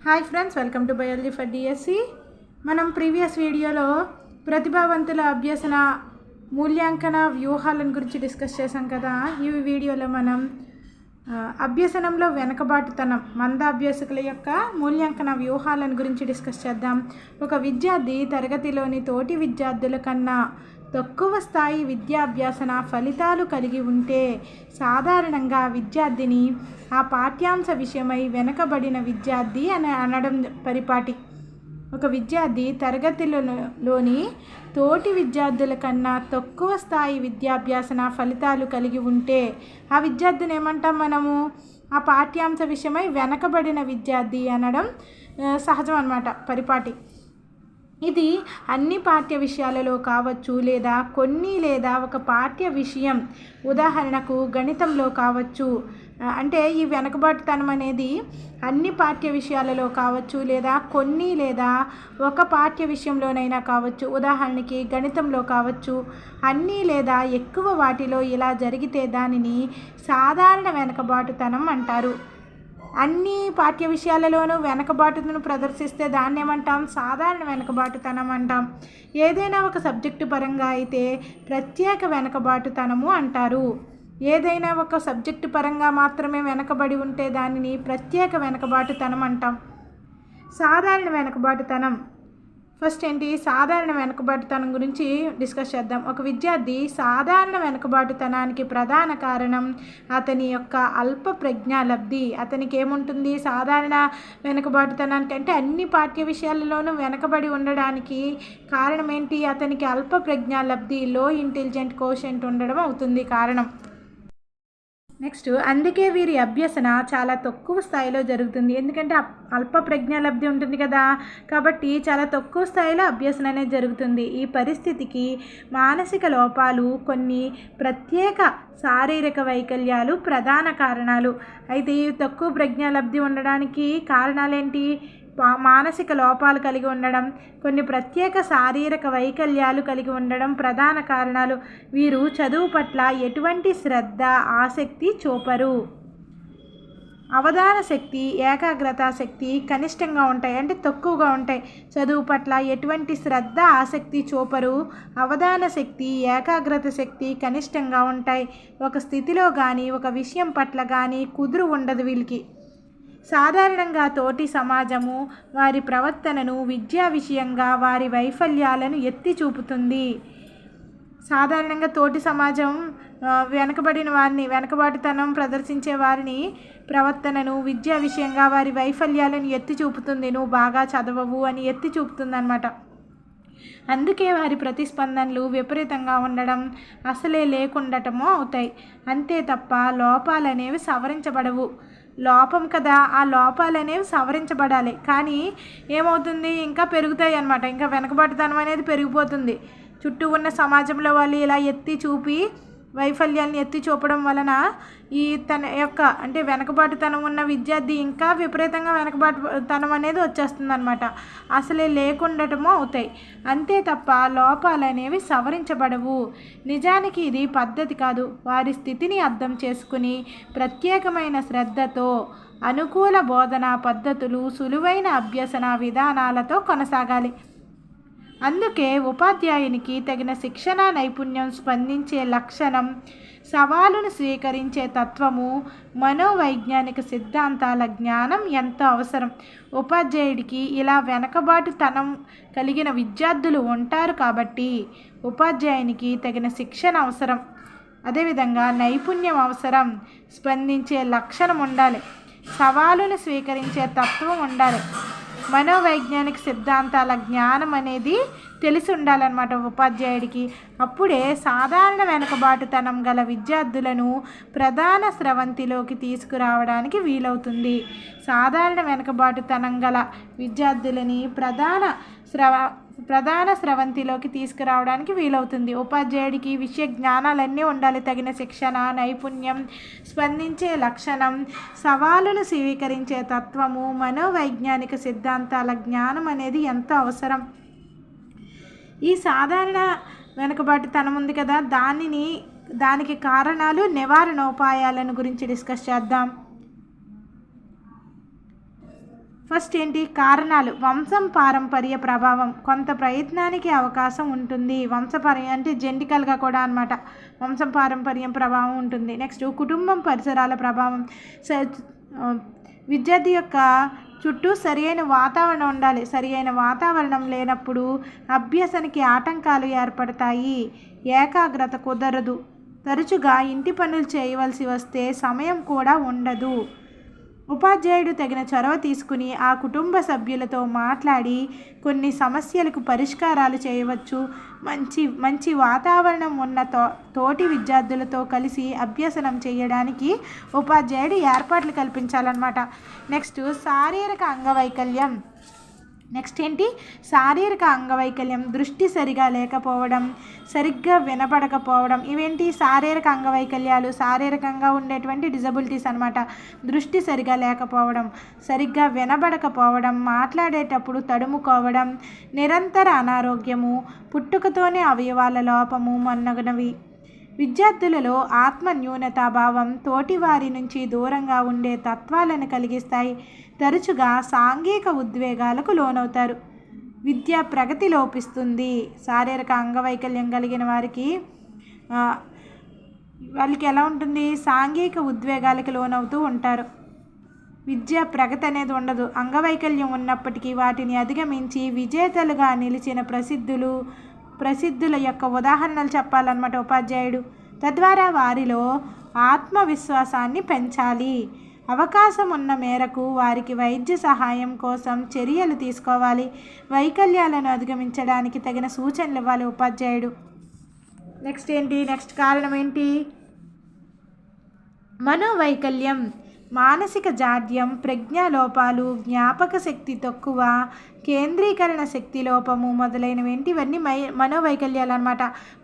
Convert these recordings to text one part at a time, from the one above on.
Hi friends, welcome to biology for DSC. మనం previous వీడియోలో ప్రతిభావంతుల అభ్యసన మూల్యాంకన వ్యూహాలను గురించి డిస్కస్ చేసాం కదా. ఈ వీడియోలో మనం అభ్యసనంలో వెనకబాటుతనం మంద అభ్యాసకుల యొక్క మూల్యాంకన వ్యూహాలను గురించి డిస్కస్ చేద్దాం. ఒక విద్యార్థి తరగతిలోని తోటి విద్యార్థుల కన్నా తక్కువ స్థాయి విద్యాభ్యాసన ఫలితాలు కలిగి ఉంటే సాధారణంగా విద్యార్థిని ఆ పాఠ్యాంశ విషయమై వెనకబడిన విద్యార్థి అని అనడం పరిపాటి. ఒక విద్యార్థి తరగతిలోని తోటి విద్యార్థుల కన్నా తక్కువ స్థాయి విద్యాభ్యాసన ఫలితాలు కలిగి ఉంటే ఆ విద్యార్థిని ఏమంటాం మనము? ఆ పాఠ్యాంశ విషయమై వెనకబడిన విద్యార్థి అనడం సహజం అన్నమాట, పరిపాటి. ఇది అన్ని పాఠ్య విషయాలలో కావచ్చు, లేదా కొన్ని లేదా ఒక పాఠ్య విషయం, ఉదాహరణకు గణితంలో కావచ్చు. అంటే ఈ వెనకబాటుతనం అనేది అన్ని పాఠ్య విషయాలలో కావచ్చు, లేదా కొన్ని లేదా ఒక పాఠ్య విషయంలోనైనా కావచ్చు. ఉదాహరణకి గణితంలో కావచ్చు. అన్ని లేదా ఎక్కువ వాటిలో ఇలా జరిగితే దానిని సాధారణ వెనకబాటుతనం అంటారు. అన్ని పాఠ్య విషయాలలోనూ వెనకబాటును ప్రదర్శిస్తే దాన్ని ఏమంటాం? సాధారణ వెనకబాటుతనం అంటాం. ఏదైనా ఒక సబ్జెక్టు పరంగా అయితే ప్రత్యేక వెనకబాటుతనము అంటారు. ఏదైనా ఒక సబ్జెక్టు పరంగా మాత్రమే వెనకబడి ఉంటే దానిని ప్రత్యేక వెనకబాటుతనం అంటాం. సాధారణ వెనకబాటుతనం ఫస్ట్ ఏంటి? సాధారణ వెనుకబాటుతనం గురించి డిస్కస్ చేద్దాం. ఒక విద్యార్థి సాధారణ వెనుకబాటుతనానికి ప్రధాన కారణం అతని యొక్క అల్ప ప్రజ్ఞాలబ్ధి. అతనికి ఏముంటుంది? సాధారణ వెనుకబాటుతనానికి అంటే అన్ని పాఠ్య విషయాలలోనూ వెనకబడి ఉండడానికి కారణం ఏంటి? అతనికి అల్ప ప్రజ్ఞాలబ్ధి, లో ఇంటెలిజెంట్ కోషెంట్ ఉండడం అవుతుంది కారణం. నెక్స్ట్, అందుకే వీరి అభ్యసన చాలా తక్కువ స్థాయిలో జరుగుతుంది. ఎందుకంటే అల్ప ప్రజ్ఞాలబ్ధి ఉంటుంది కదా, కాబట్టి చాలా తక్కువ స్థాయిలో అభ్యసన అనేది జరుగుతుంది. ఈ పరిస్థితికి మానసిక లోపాలు, కొన్ని ప్రత్యేక శారీరక వైకల్యాలు ప్రధాన కారణాలు. అయితే ఈ తక్కువ ప్రజ్ఞాలబ్ధి ఉండడానికి కారణాలేంటి? మానసిక లోపాలు కలిగి ఉండడం, కొన్ని ప్రత్యేక శారీరక వైకల్యాలు కలిగి ఉండడం ప్రధాన కారణాలు. వీరు చదువు పట్ల ఎటువంటి శ్రద్ధ, ఆసక్తి చూపరు. అవధాన శక్తి, ఏకాగ్రత శక్తి కనిష్టంగా ఉంటాయి, అంటే తక్కువగా ఉంటాయి. చదువు పట్ల ఎటువంటి శ్రద్ధ, ఆసక్తి చూపరు. అవధాన శక్తి, ఏకాగ్రత శక్తి కనిష్టంగా ఉంటాయి. ఒక స్థితిలో కానీ ఒక విషయం పట్ల కానీ కుదురు ఉండదు వీళ్ళకి. సాధారణంగా తోటి సమాజము వారి ప్రవర్తనను విద్యా విషయంగా వారి వైఫల్యాలను ఎత్తి చూపుతుంది. సాధారణంగా తోటి సమాజం వెనకబడిన వారిని, వెనకబాటుతనం ప్రదర్శించే వారిని ప్రవర్తనను విద్యా విషయంగా వారి వైఫల్యాలను ఎత్తి చూపుతుంది. నువ్వు బాగా చదవవు అని ఎత్తి చూపుతుంది అన్నమాట. అందుకే వారి ప్రతిస్పందనలు విపరీతంగా ఉండడం, అసలే లేకుండటమో అవుతాయి. అంతే తప్ప లోపాలు అనేవి సవరించబడవు. లోపం కదా, ఆ లోపాలు అనేవి సవరించబడాలి. కానీ ఏమవుతుంది? ఇంకా పెరుగుతాయి అన్నమాట. ఇంకా వెనకబాటుతనం అనేది పెరిగిపోతుంది. చుట్టూ ఉన్న సమాజంలో వాళ్ళు ఇలా ఎత్తి చూపి వైఫల్యాన్ని ఎత్తి చూపడం వలన ఈ తన యొక్క అంటే వెనకబాటుతనం ఉన్న విద్యార్థి ఇంకా విపరీతంగా వెనకబాటుతనం అనేది వచ్చేస్తుంది అనమాట. అసలే లేకుండటమో అవుతాయి. అంతే తప్ప లోపాలు అనేవి సవరించబడవు. నిజానికి ఇది పద్ధతి కాదు. వారి స్థితిని అర్థం చేసుకుని ప్రత్యేకమైన శ్రద్ధతో అనుకూల బోధనా పద్ధతులు, సులువైన అభ్యసన విధానాలతో కొనసాగాలి. అందుకే ఉపాధ్యాయునికి తగిన శిక్షణ నైపుణ్యం, స్పందించే లక్షణం, సవాలును స్వీకరించే తత్వము, మనోవైజ్ఞానిక సిద్ధాంతాల జ్ఞానం ఎంతో అవసరం. ఉపాధ్యాయుడికి ఇలా వెనకబాటుతనం కలిగిన విద్యార్థులు ఉంటారు కాబట్టి ఉపాధ్యాయునికి తగిన శిక్షణ అవసరం. అదేవిధంగా నైపుణ్యం అవసరం, స్పందించే లక్షణం ఉండాలి, సవాలును స్వీకరించే తత్వం ఉండాలి, మనోవైజ్ఞానిక సిద్ధాంతాల జ్ఞానం అనేది తెలిసి ఉండాలన్నమాట ఉపాధ్యాయుడికి. అప్పుడే సాధారణ వెనుకబాటుతనం గల విద్యార్థులను ప్రధాన స్రవంతిలోకి తీసుకురావడానికి వీలవుతుంది. సాధారణ వెనుకబాటుతనం గల విద్యార్థులని ప్రధాన స్రవంతిలోకి తీసుకురావడానికి వీలవుతుంది. ఉపాధ్యాయుడికి విషయ జ్ఞానాలన్నీ ఉండాలి. తగిన శిక్షణ, నైపుణ్యం, స్పందించే లక్షణం, సవాలును స్వీకరించే తత్వము, మనోవైజ్ఞానిక సిద్ధాంతాల జ్ఞానం అనేది ఎంతో అవసరం. ఈ సాధారణ వెనుకబాటుతనం ఉంది కదా, దానికి కారణాలు, నివారణోపాయాలను గురించి డిస్కస్ చేద్దాం. ఫస్ట్ ఏంటి కారణాలు. వంశం పారంపర్య ప్రభావం, కొంత ప్రయత్నానికి అవకాశం ఉంటుంది. వంశపారం అంటే జెంటికల్గా కూడా అనమాట వంశం పారంపర్యం ప్రభావం ఉంటుంది. నెక్స్ట్ కుటుంబం పరిసరాల ప్రభావం. విద్యార్థి యొక్క చుట్టూ సరియైన వాతావరణం ఉండాలి. సరియైన వాతావరణం లేనప్పుడు అభ్యసనకి ఆటంకాలు ఏర్పడతాయి. ఏకాగ్రత కుదరదు. తరచుగా ఇంటి పనులు చేయవలసి వస్తే సమయం కూడా ఉండదు. ఉపాధ్యాయుడు తగిన చొరవ తీసుకుని ఆ కుటుంబ సభ్యులతో మాట్లాడి కొన్ని సమస్యలకు పరిష్కారాలు చేయవచ్చు. మంచి వాతావరణం ఉన్న తోటి విద్యార్థులతో కలిసి అభ్యసనం చేయడానికి ఉపాధ్యాయుడు ఏర్పాట్లు కల్పించాలన్నమాట. నెక్స్ట్ శారీరక అంగవైకల్యం. నెక్స్ట్ ఏంటి శారీరక అంగవైకల్యం. దృష్టి సరిగా లేకపోవడం, సరిగ్గా వినపడకపోవడం, ఇవేంటి శారీరక అంగవైకల్యాలు. శారీరకంగా ఉండేటువంటి డిజబిలిటీస్ అనమాట. దృష్టి సరిగా లేకపోవడం, సరిగ్గా వినబడకపోవడం, మాట్లాడేటప్పుడు తడుముకోవడం, నిరంతర అనారోగ్యము, పుట్టుకతోనే అవయవాల లోపము మొన్నగునవి. విద్యార్థులలో ఆత్మ న్యూనతాభావం, తోటివారి నుంచి దూరంగా ఉండే తత్వాలను కలిగిస్తాయి. తరచుగా సాంఘిక ఉద్వేగాలకు లోనవుతారు. విద్యా ప్రగతి లోపిస్తుంది. శారీరక అంగవైకల్యం కలిగిన వాళ్ళకి ఎలా ఉంటుంది, సాంఘిక ఉద్వేగాలకు లోనవుతూ ఉంటారు. విద్యా ప్రగతి అనేది ఉండదు. అంగవైకల్యం ఉన్నప్పటికీ వాటిని అధిగమించి విజేతలుగా నిలిచిన ప్రసిద్ధుల యొక్క ఉదాహరణలు చెప్పాలన్నమాట ఉపాధ్యాయుడు. తద్వారా వారిలో ఆత్మవిశ్వాసాన్ని పెంచాలి. అవకాశం ఉన్న మేరకు వారికి వైద్య సహాయం కోసం చర్యలు తీసుకోవాలి. వైకల్యాలను అధిగమించడానికి తగిన సూచనలు ఇవ్వాలి ఉపాధ్యాయుడు. నెక్స్ట్ కారణం ఏంటి, మనోవైకల్యం. మానసిక జాడ్యం, ప్రజ్ఞాలోపాలు, జ్ఞాపక శక్తి తక్కువ, కేంద్రీకరణ శక్తి లోపము మొదలైనవి ఇవన్నీ మనోవైకల్యాలు అన్నమాట.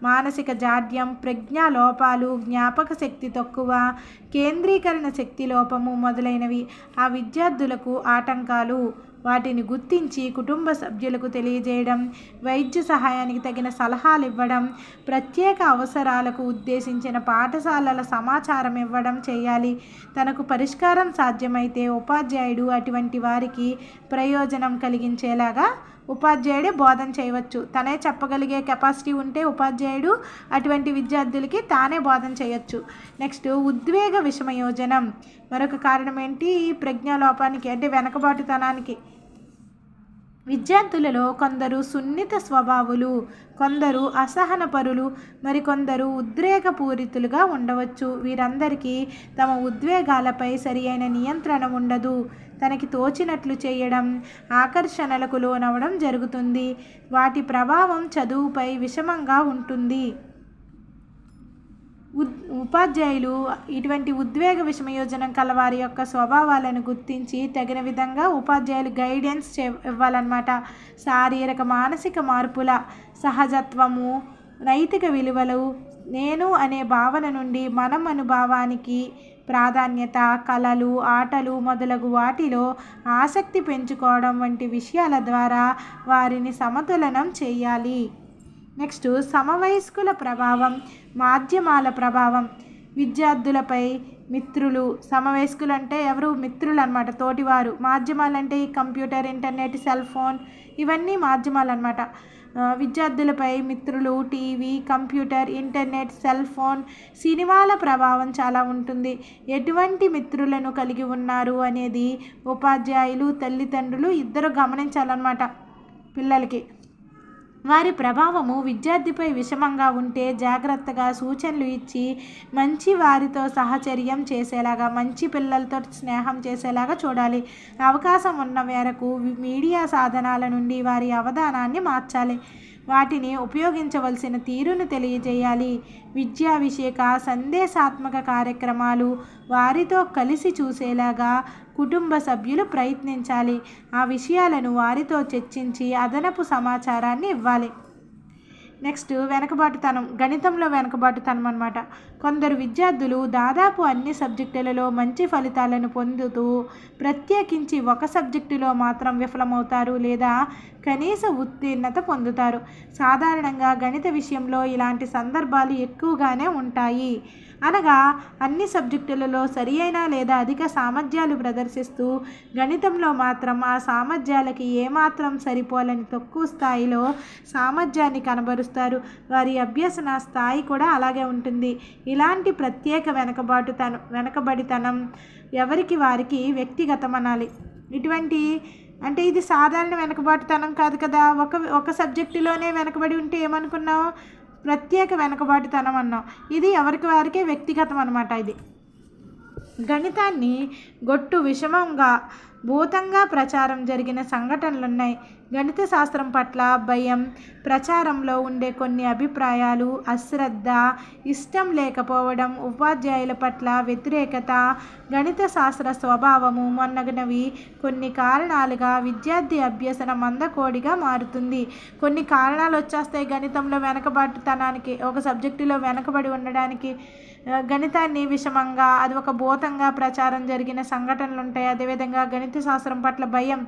మానసిక జాడ్యం, ప్రజ్ఞాలోపాలు, జ్ఞాపక శక్తి తక్కువ, కేంద్రీకరణ శక్తి లోపము మొదలైనవి ఆ విద్యార్థులకు ఆటంకాలు. వాటిని గుర్తించి కుటుంబ సభ్యులకు తెలియజేయడం, వైద్య సహాయానికి తగిన సలహాలు ఇవ్వడం, ప్రత్యేక అవసరాలకు ఉద్దేశించిన పాఠశాలల సమాచారం ఇవ్వడం చేయాలి. తనకు పరిష్కారం సాధ్యమైతే ఉపాధ్యాయుడు అటువంటి వారికి ప్రయోజనం కలిగించేలాగా ఉపాధ్యాయుడే బోధన చేయవచ్చు. తనే చెప్పగలిగే కెపాసిటీ ఉంటే ఉపాధ్యాయుడు అటువంటి విద్యార్థులకి తానే బోధన చేయొచ్చు. నెక్స్ట్ ఉద్వేగ విషమయోజనం. మరొక కారణం ఏంటి, ప్రజ్ఞాలోపానికి అంటే వెనకబాటుతనానికి. విద్యార్థులలో కొందరు సున్నిత స్వభావులు, కొందరు అసహనపరులు, మరికొందరు ఉద్రేకపూరితులుగా ఉండవచ్చు. వీరందరికీ తమ ఉద్వేగాలపై సరియైన నియంత్రణ ఉండదు. తనకి తోచినట్లు చేయడం, ఆకర్షణలకు లోనవడం జరుగుతుంది. వాటి ప్రభావం చదువుపై విషమంగా ఉంటుంది. ఉపాధ్యాయులు ఇటువంటి ఉద్వేగ విషమయోజనం కలవారి యొక్క స్వభావాలను గుర్తించి తగిన విధంగా ఉపాధ్యాయులు గైడెన్స్ ఇవ్వాలన్నమాట. శారీరక మానసిక మార్పుల సహజత్వము, నైతిక విలువలు, నేను అనే భావన నుండి మనం అనుభవానికి ప్రాధాన్యత, కళలు, ఆటలు మొదలగు వాటిలో ఆసక్తి పెంచుకోవడం వంటి విషయాల ద్వారా వారిని సమతులనం చేయాలి. నెక్స్ట్ సమవయస్కుల ప్రభావం, మాధ్యమాల ప్రభావం. విద్యార్థులపై మిత్రులు, సమవయస్కులు అంటే ఎవరు, మిత్రులు అన్నమాట, తోటివారు. మాధ్యమాలు అంటే ఈ కంప్యూటర్, ఇంటర్నెట్, సెల్ ఫోన్, ఇవన్నీ మాధ్యమాలు అన్నమాట. విద్యార్థులపై మిత్రులు, TV, computer, internet, cell phone, సినిమాల ప్రభావం చాలా ఉంటుంది. ఎటువంటి మిత్రులను కలిగి ఉన్నారు అనేది ఉపాధ్యాయులు, తల్లిదండ్రులు ఇద్దరు గమనించాలన్నమాట పిల్లలకి. వారి ప్రభావము విద్యార్థిపై విషమంగా ఉంటే జాగ్రత్తగా సూచనలు ఇచ్చి మంచి వారితో సహచర్యం చేసేలాగా, మంచి పిల్లలతో స్నేహం చేసేలాగా చూడాలి. అవకాశం ఉన్న మేరకు మీడియా సాధనాల నుండి వారి అవధానాన్ని మార్చాలి. వాటిని ఉపయోగించవలసిన తీరును తెలియజేయాలి. విద్యాభిషేక సందేశాత్మక కార్యక్రమాలు వారితో కలిసి చూసేలాగా కుటుంబ సభ్యులు ప్రయత్నించాలి. ఆ విషయాలను వారితో చర్చించి అదనపు సమాచారాన్ని ఇవ్వాలి. నెక్స్ట్ వెనకబాటుతనం, గణితంలో వెనకబాటుతనం అన్నమాట. కొందరు విద్యార్థులు దాదాపు అన్ని సబ్జెక్టులలో మంచి ఫలితాలను పొందుతూ ప్రత్యేకించి ఒక సబ్జెక్టులో మాత్రం విఫలమవుతారు లేదా కనీస ఉత్తీర్ణత పొందుతారు. సాధారణంగా గణిత విషయంలో ఇలాంటి సందర్భాలు ఎక్కువగానే ఉంటాయి. అనగా అన్ని సబ్జెక్టులలో సరి అయిన లేదా అధిక సామర్థ్యాలు ప్రదర్శిస్తూ గణితంలో మాత్రం ఆ సామర్థ్యాలకి ఏమాత్రం సరిపోలని తక్కువ స్థాయిలో సామర్థ్యాన్ని కనబరుస్తారు. వారి అభ్యసన స్థాయి కూడా అలాగే ఉంటుంది. ఇలాంటి ప్రత్యేక వెనకబడితనం ఎవరికి వారికి వ్యక్తిగతం అనాలి. ఇటువంటి అంటే ఇది సాధారణ వెనకబాటుతనం కాదు కదా. ఒక సబ్జెక్టులోనే వెనకబడి ఉంటే ఏమనుకున్నావు? ప్రత్యేక వెనకబాటుతనం అన్నాం. ఇది ఎవరికి వారికే వ్యక్తిగతం అన్నమాట. ఇది గణితాన్ని గొట్టు విషమంగా భూతంగా ప్రచారం జరిగిన సంఘటనలున్నాయి. గణిత శాస్త్రం పట్ల భయం, ప్రచారంలో ఉండే కొన్ని అభిప్రాయాలు, అశ్రద్ధ, ఇష్టం లేకపోవడం, ఉపాధ్యాయుల పట్ల వ్యతిరేకత, గణిత శాస్త్ర స్వభావము మొన్నగునవి కొన్ని కారణాలుగా విద్యార్థి అభ్యసన మందకోడిగా మారుతుంది. కొన్ని కారణాలు వచ్చేస్తాయి గణితంలో వెనకబాటుతనానికి, ఒక సబ్జెక్టులో వెనకబడి ఉండడానికి. గణితాన్ని విషమంగా, అది ఒక భూతంగా ప్రచారం జరిగిన సంఘటనలు ఉంటాయి. అదేవిధంగా గణిత శాస్త్రం పట్ల భయం,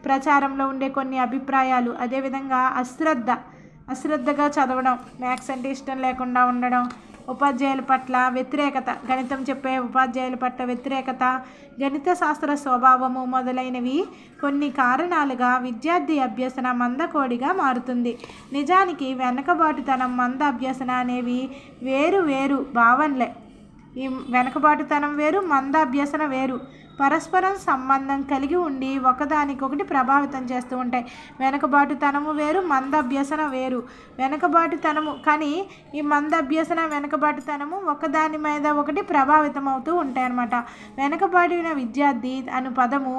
ప్రచారంలో ఉండే కొన్ని అభిప్రాయాలు, అదేవిధంగా అశ్రద్ధగా చదవడం, మ్యాథ్స్ అంటే ఇష్టం లేకుండా ఉండడం, ఉపాధ్యాయుల పట్ల వ్యతిరేకత, గణితం చెప్పే ఉపాధ్యాయుల పట్ల వ్యతిరేకత, గణిత శాస్త్ర స్వభావము మొదలైనవి కొన్ని కారణాలుగా విద్యార్థి అభ్యసన మందకోడిగా మారుతుంది. నిజానికి వెనకబాటుతనం, మంద అభ్యసన అనేవి వేరు వేరు భావనలే. ఈ వెనకబాటుతనం వేరు, మంద అభ్యసన వేరు. పరస్పరం సంబంధం కలిగి ఉండి ఒకదానికొకటి ప్రభావితం చేస్తూ ఉంటాయి. వెనకబాటుతనము వేరు, మంద అభ్యసన వేరు. వెనకబాటుతనము కానీ ఈ మంద అభ్యసన, వెనకబాటుతనము ఒకదాని మీద ఒకటి ప్రభావితం అవుతూ ఉంటాయి అన్నమాట. వెనకబడిన విద్యార్థి అను పదము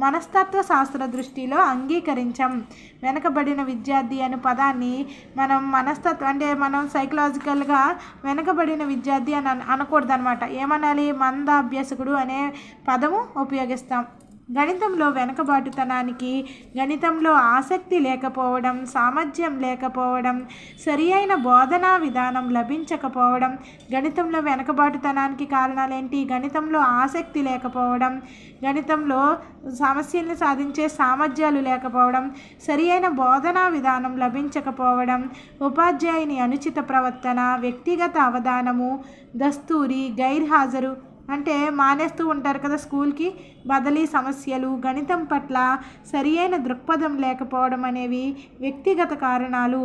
మనస్తత్వ శాస్త్ర దృష్టిలో అంగీకరించాం. వెనకబడిన విద్యార్థి అను పదాన్ని మనం మనస్తత్వం అంటే మనం సైకలాజికల్గా వెనకబడిన విద్యార్థి అని అనకూడదు అనమాట. ఏమనాలి? మంద అభ్యసకుడు అనే పదము ఉపయోగిస్తాం. గణితంలో వెనకబాటుతనానికి గణితంలో ఆసక్తి లేకపోవడం, సామర్థ్యం లేకపోవడం, సరి అయిన బోధనా విధానం లభించకపోవడం. గణితంలో వెనకబాటుతనానికి కారణాలేంటి? గణితంలో ఆసక్తి లేకపోవడం, గణితంలో సమస్యల్ని సాధించే సామర్థ్యాలు లేకపోవడం, సరి అయిన బోధనా విధానం లభించకపోవడం, ఉపాధ్యాయుని అనుచిత ప్రవర్తన, వ్యక్తిగత అవధానము, దస్తూరి, గైర్హాజరు అంటే మానేస్తూ ఉంటారు కదా స్కూల్కి, బదిలీ సమస్యలు, గణితం పట్ల సరి అయిన దృక్పథం లేకపోవడం అనేవి వ్యక్తిగత కారణాలు.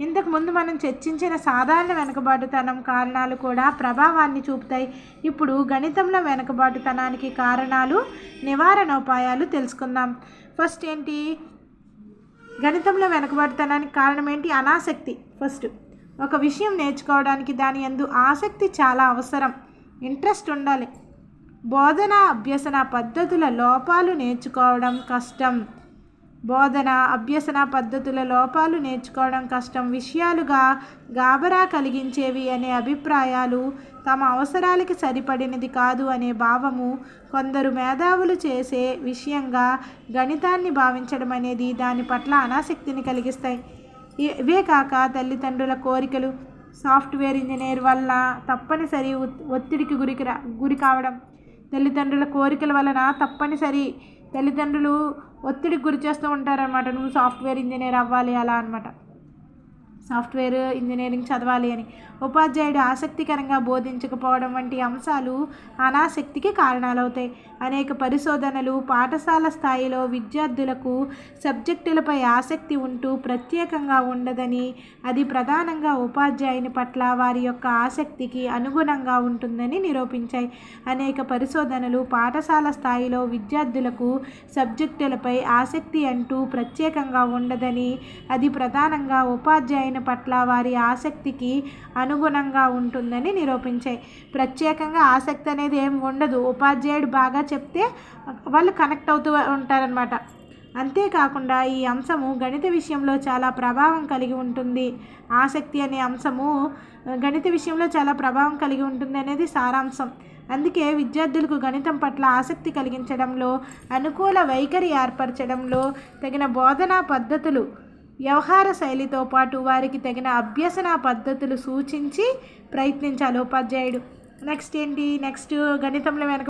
ఇంతకుముందు మనం చర్చించిన సాధారణ వెనుకబాటుతనం కారణాలు కూడా ప్రభావాన్ని చూపుతాయి. ఇప్పుడు గణితంలో వెనుకబాటుతనానికి కారణాలు, నివారణోపాయాలు తెలుసుకుందాం. ఫస్ట్ ఏంటి? గణితంలో వెనుకబాటుతనానికి కారణం ఏంటి? అనాసక్తి. ఫస్ట్ ఒక విషయం నేర్చుకోవడానికి దాని యందు ఆసక్తి చాలా అవసరం, ఇంట్రెస్ట్ ఉండాలి. బోధన అభ్యసన పద్ధతుల లోపాలు నేర్చుకోవడం కష్టం. బోధన అభ్యసన పద్ధతుల లోపాలు నేర్చుకోవడం కష్టం. విషయాలుగా గాబరా కలిగించేవి అనే అభిప్రాయాలు, తమ అవసరాలకి సరిపడినది కాదు అనే భావము, కొందరు మేధావులు చేసే విషయంగా గణితాన్ని భావించడం అనేది దాని పట్ల అనాసక్తిని కలిగిస్తాయి. ఇవే కాక తల్లిదండ్రుల కోరికలు, సాఫ్ట్వేర్ ఇంజనీర్ వల్ల తప్పనిసరి ఒత్తిడికి గురి కావడం, తల్లిదండ్రుల కోరికల వలన తప్పనిసరి తల్లిదండ్రులు ఒత్తిడికి గురి చేస్తూ ఉంటారనమాట. నువ్వు సాఫ్ట్వేర్ ఇంజనీర్ అవ్వాలి అలా అనమాట, సాఫ్ట్వేర్ ఇంజనీరింగ్ చదవాలి అని. ఉపాధ్యాయుడు ఆసక్తికరంగా బోధించకపోవడం వంటి అంశాలు అనాసక్తికి కారణాలవుతాయి. అనేక పరిశోధనలు పాఠశాల స్థాయిలో విద్యార్థులకు సబ్జెక్టులపై ఆసక్తి ఉంటూ ప్రత్యేకంగా ఉండదని, అది ప్రధానంగా ఉపాధ్యాయుని పట్ల వారి యొక్క ఆసక్తికి అనుగుణంగా ఉంటుందని నిరూపించాయి. అనేక పరిశోధనలు పాఠశాల స్థాయిలో విద్యార్థులకు సబ్జెక్టులపై ఆసక్తి అంటూ ప్రత్యేకంగా ఉండదని, అది ప్రధానంగా ఉపాధ్యాయుని పట్ల వారి ఆసక్తికి అనుగుణంగా ఉంటుందని నిరూపించాయి. ప్రత్యేకంగా ఆసక్తి అనేది ఏం ఉండదు, ఉపాధ్యాయుడు బాగా చెప్తే వాళ్ళు కనెక్ట్ అవుతూ ఉంటారనమాట. అంతేకాకుండా ఈ అంశము గణిత విషయంలో చాలా ప్రభావం కలిగి ఉంటుంది. ఆసక్తి అనే అంశము గణిత విషయంలో చాలా ప్రభావం కలిగి ఉంటుంది అనేది సారాంశం. అందుకే విద్యార్థులకు గణితం పట్ల ఆసక్తి కలిగించడంలో, అనుకూల వైఖరి ఏర్పరచడంలో, తగిన బోధనా పద్ధతులు, వ్యవహార శైలితో పాటు వారికి తగిన అభ్యసన పద్ధతులు సూచించి ప్రయత్నించాలి ఉపాధ్యాయుడు. నెక్స్ట్ ఏంటి? నెక్స్ట్ గణితంలో వెనక